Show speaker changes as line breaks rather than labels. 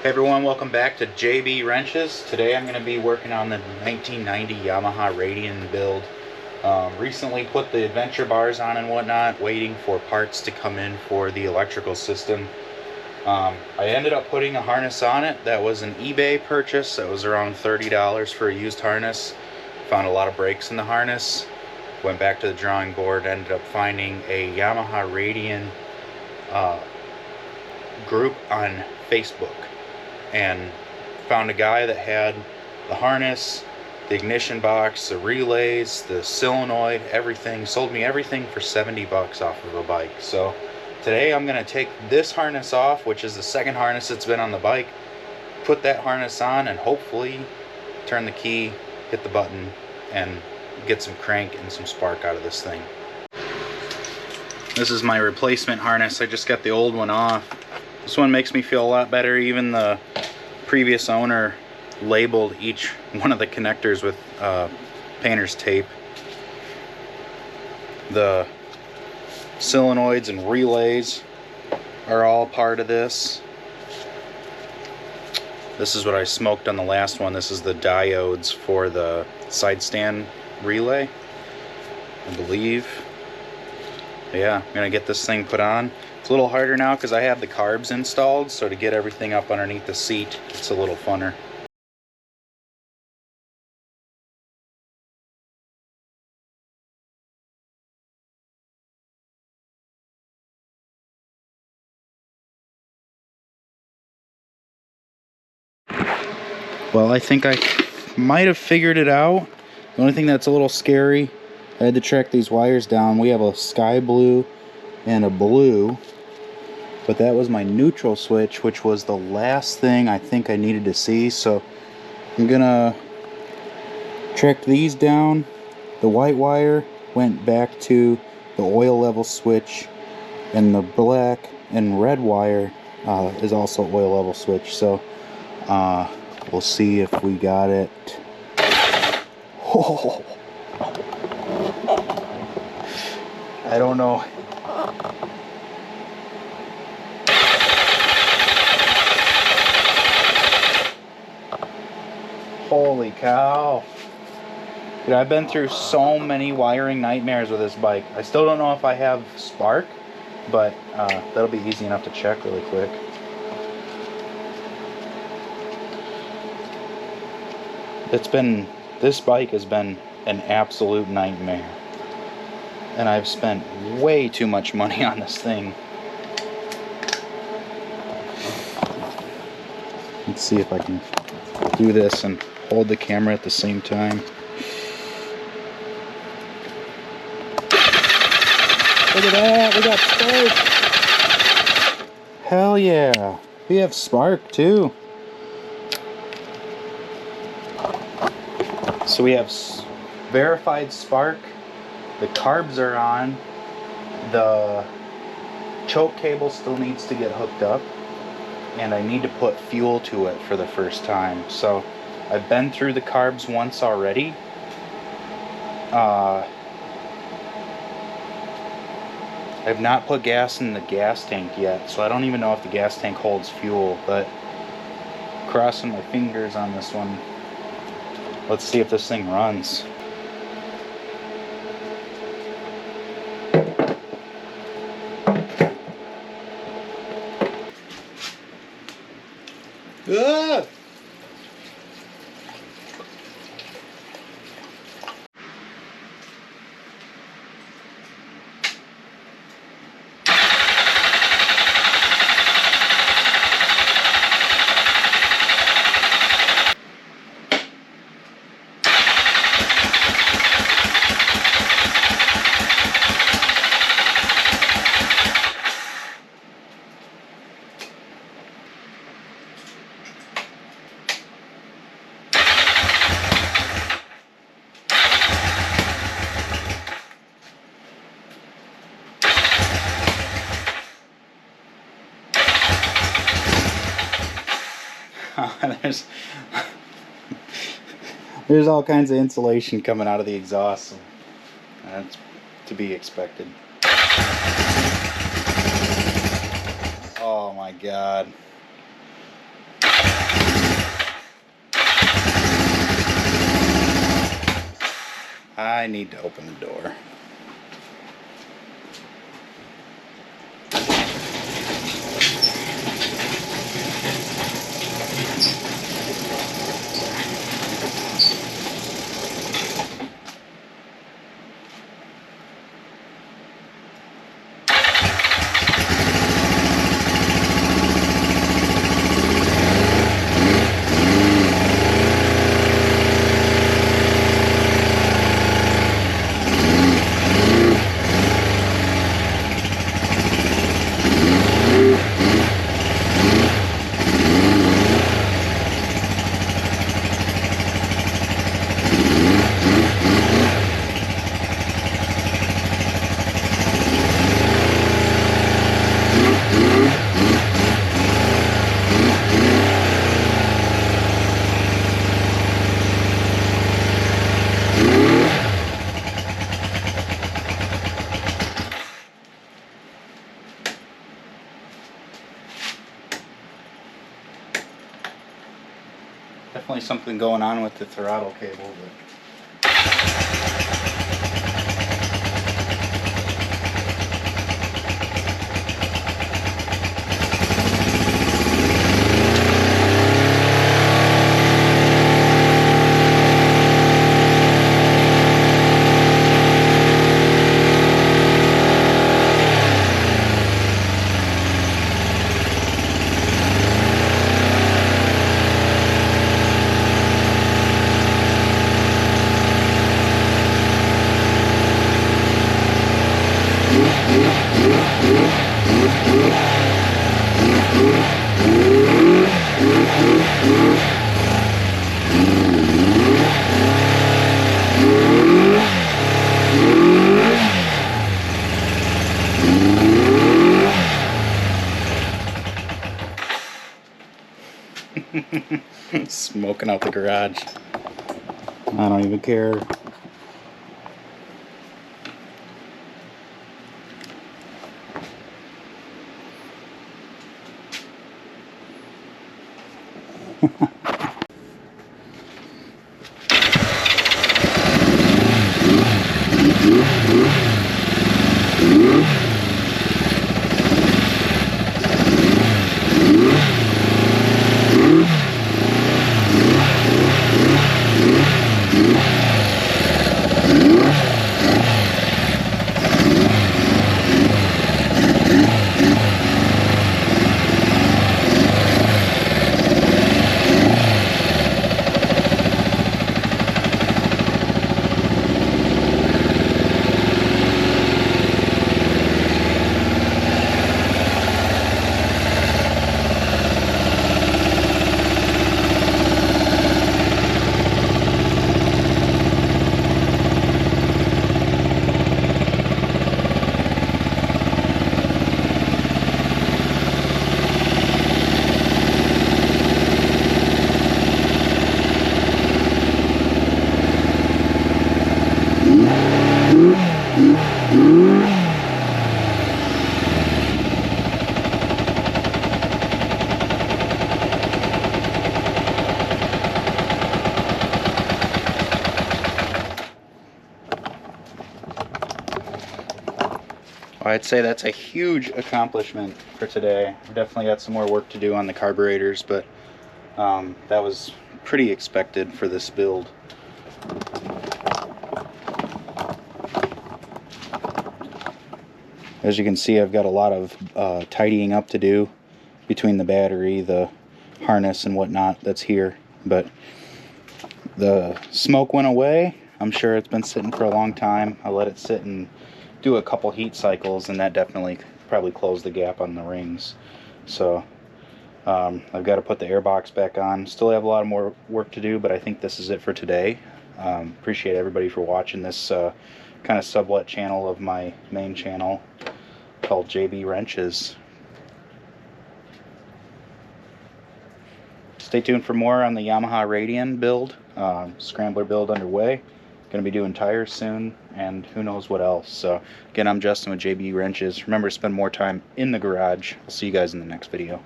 Hey everyone, welcome back to JB Wrenches. Today I'm going to be working on the 1990 Yamaha Radian build. Recently put the adventure bars on and whatnot, waiting for parts to come in for the electrical system. I ended up putting a harness on it. That was an eBay purchase. That was around $30 for a used harness. Found a lot of breaks in the harness. Went back to the drawing board, ended up finding a Yamaha Radian group on Facebook. And found a guy that had the harness, the ignition box, the relays, the solenoid, everything. Sold me everything for 70 bucks off of a bike. So today I'm going to take this harness off, which is the second harness that's been on the bike, put that harness on, and hopefully turn the key, hit the button, and get some crank and some spark out of this thing. This is my replacement harness. I just got the old one off. This one makes me feel a lot better. Even the previous owner labeled each one of the connectors with painter's tape. The solenoids and relays are all part of this. This is what I smoked on the last one. This is the diodes for the side stand relay, I believe. Yeah, I'm gonna get this thing put on. It's a little harder now because I have the carbs installed, so to get everything up underneath the seat, it's a little funner. Well, I think I might have figured it out. The only thing that's a little scary, I had to track these wires down. We have a sky blue and a blue, but that was my neutral switch, which was the last thing I think I needed to see. So I'm gonna track these down. The white wire went back to the oil level switch, and the black and red wire is also oil level switch. So we'll see if we got it. Oh, I don't know. Holy cow. Dude, I've been through so many wiring nightmares with this bike. I still don't know if I have spark, but that'll be easy enough to check really quick. This bike has been an absolute nightmare. And I've spent way too much money on this thing. Let's see if I can do this and hold the camera at the same time. Look at that, we got spark. Hell yeah, we have spark too. So we have verified spark. The carbs are on. The choke cable still needs to get hooked up, and I need to put fuel to it for the first time. So I've been through the carbs once already. I've not put gas in the gas tank yet, so I don't even know if the gas tank holds fuel, but crossing my fingers on this one. Let's see if this thing runs. Ah! there's all kinds of insulation coming out of the exhaust. So that's to be expected. Oh my god. I need to open the door. Definitely something going on with the throttle cable, but smoking out the garage. I don't even care. I'd say that's a huge accomplishment for today. We definitely got some more work to do on the carburetors, but that was pretty expected for this build. As you can see, I've got a lot of tidying up to do between the battery, the harness, and whatnot that's here. But the smoke went away. I'm sure it's been sitting for a long time. I let it sit and do a couple heat cycles, and that definitely probably closed the gap on the rings. So I've got to put the airbox back on. Still have a lot more work to do, but I think this is it for today. Appreciate everybody for watching this kind of sublet channel of my main channel called JB Wrenches. Stay tuned for more on the Yamaha Radian build, Scrambler build underway. Going to be doing tires soon, and who knows what else. So again, I'm Justin with JB Wrenches. Remember to spend more time in the garage. I'll see you guys in the next video.